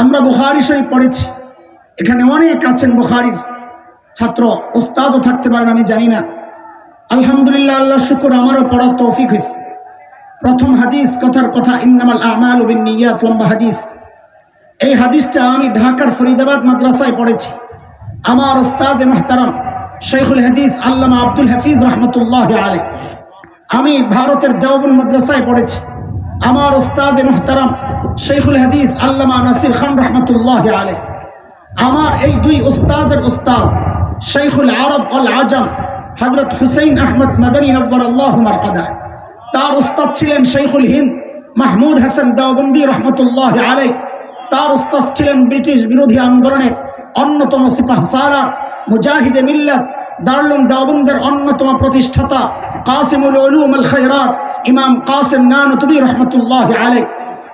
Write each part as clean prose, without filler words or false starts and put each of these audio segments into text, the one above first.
আমরা বুখারী শরীফ পড়েছি, এখানে অনেক আছেন বুখারীর ছাত্র, ওস্তাদও থাকতে পারেন আমি জানি না। আলহামদুলিল্লাহ, আল্লাহ শুকর, আমারও পড়ার তৌফিক হয়েছে। প্রথম হাদিস, কথার কথা, ইন্নামাল আমালু বিন্নিয়াত, লম্বা হাদিস। এই হাদিসটা আমি ঢাকার ফরিদাবাদ মাদ্রাসায় পড়েছি। আমার ওস্তাদে মুহতারাম শৈখুল হাদিস আল্লামা আব্দুল হাফিজ রহমতুল্লাহ আলাইহি। আমি ভারতের দেওবন্দ মাদ্রাসায় পড়েছি। আমার ওস্তাদে মুহতারাম শৈখুল হাদিস আল্লামা নাসির খান রহমতুল্লাহ আলাইহি। আমার এই দুই ওস্তাদের ওস্তাদ শৈখুল আরব ওয়াল আজম হযরত হুসাইন আহমদ মাদানী নব্বরাল্লাহু মারকাদাহ। তার ওস্তাদ ছিলেন শৈখুল হিন্দ মাহমুদ হাসান দেওবন্দি রহমতুল্লাহ আলাইহি। তার ওস্তাদ ছিলেন ব্রিটিশ বিরোধী আন্দোলনের অন্যতম সিপাহসালার মুজাহিদে মিল্লাত দারুল দেওবন্দের অন্যতম প্রতিষ্ঠাতা কাসিমুল উলুম আল খায়রাত ইমাম কাসিম নানতুবি রহমতুল্লাহ আলাইহি।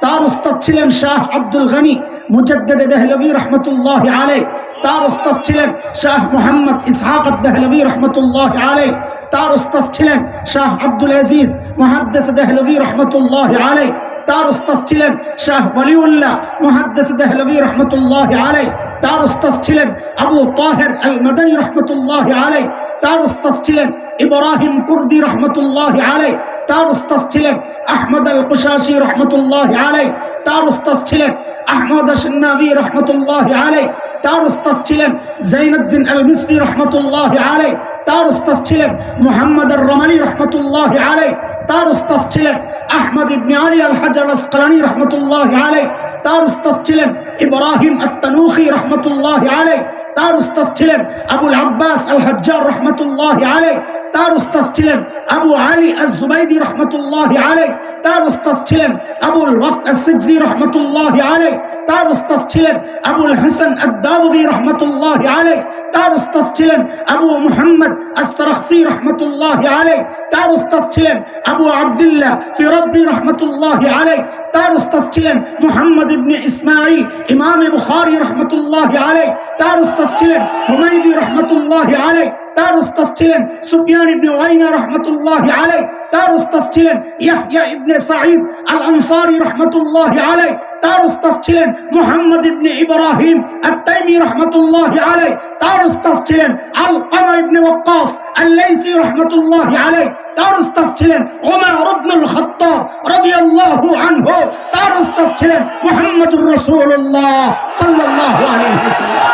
তার ওস্তাদ ছিলেন শাহ আব্দুল গনি মুজাদ্দিদ দেহলভী রহমতুল্লাহ আলাইহি। তার ওস্তাদ ছিলেন শাহ মুহাম্মদ ইসহাক দেহলভী রহমতুল্লাহ আলাইহি। তার ওস্তাদ ছিলেন শাহ আব্দুল আজিজ মুহাদ্দিস দেহলভী রহমতুল্লাহ আলাইহি। তার ওস্তাদ ছিলেন শাহ ওয়ালিউল্লাহ মুহাদ্দিস দেহলভী রহমতুল্লাহ আলাইহি। তার ওস্তাদ ছিলেন আবু তাহের আল মাদানী রহমতুল্লাহ আলাইহি। তার ওস্তাদ ছিলেন ইব্রাহিম কুর্দি রহমতুল্লাহ আলাইহি। তার ওস্তাদ ছিলেন আহমদ আল কুশাশি রহমতুল্লাহ আলাইহি। তার ওস্তাদ ছিলেন আহমদ আশ-শান্নাবী রহমতুল্লাহ আলাইহি। তার ওস্তাদ ছিলেন জাইনুদ্দিন আল মিসরি রহমতুল্লাহ আলাইহি। তার ওস্তাদ ছিলেন মুহাম্মদ আর-রমালি রহমতুল্লাহ আলাইহি। তার ওস্তাদ ছিলেন আহমদ ইবনে আলী আল হাজার আসকালানি রহমতুল্লাহ আলাইহি। তার ওস্তাদ ছিলেন ইব্রাহিম আত-তানুখি রহমতুল্লাহ আলাইহি। তার ওস্তাদ ছিলেন আবুল আব্বাস আল হাজ্জার রহমতুল্লাহ আলাইহি। তার ওস্তাদ ছিলেন আবু আলী আজ-জুবাইদি রহমতুল্লাহ আলাইহি। তার ওস্তাদ ছিলেন আবুল ওয়াক্ত আস-সিজি রহমতুল্লাহ আলাইহি। তার ওস্তাদ ছিলেন আবুল হাসান আদ-দাউদি রহমতুল্লাহ আলাইহি। তার ওস্তাদ ছিলেন আবু মুহাম্মদ আস-সারাখসি রহমতুল্লাহ আলাইহি। তার ওস্তাদ ছিলেন আবু আব্দুল্লাহ ফিরাব্বি রহমতুল্লাহ আলাইহি। তার ওস্তাদ ছিলেন মুহাম্মদ ইবনে ইসমাঈল ইমাম বুখারী রহমতুল্লাহ আলাইহি। তার ওস্তাদ ছিলেন হুমায়দি রহমতুল্লাহ আলাইহি। তার ওস্তাদ ছিলেন সুফিয়ান ইবনে ওয়াইনা রহমতুল্লাহ আলাইহি। তার ওস্তাদ ছিলেন ইয়াহইয়া ইবনে সাঈদ আল আনসারী রহমতুল্লাহ আলাইহি। তার ওস্তাদ ছিলেন মুহাম্মদ ইবনে ইব্রাহিম আত-তাইমি রহমতুল্লাহ আলাইহি। তার ওস্তাদ ছিলেন আলকামা ইবনে ওয়াক্কাস আল-লাইসি রহমতুল্লাহ আলাইহি। তার ওস্তাদ ছিলেন ওমর ইবনুল খাত্তাব রাদিয়াল্লাহু আনহু। তার ওস্তাদ ছিলেন মুহাম্মদুর রাসূলুল্লাহ সাল্লাল্লাহু আলাইহি ওয়াসাল্লাম।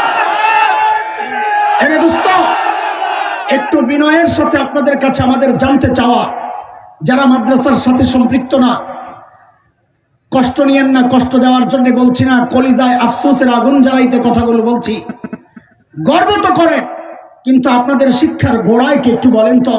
এরে দোস্ত, একটু বিনয়ের সাথে আপনাদের কাছে আমাদের জানতে চাওয়া, যারা মাদ্রাসার সাথে সম্পৃক্ত না, কষ্ট নিয়েন না, কষ্ট দেওয়ার জন্য বলছি না, কলিজায় আফসোসের আগুন জ্বালাইতে কথাগুলো বলছি। গর্ব তো করেন, কিন্তু আপনাদের শিক্ষার গোড়ায় কি একটু বলেন তো?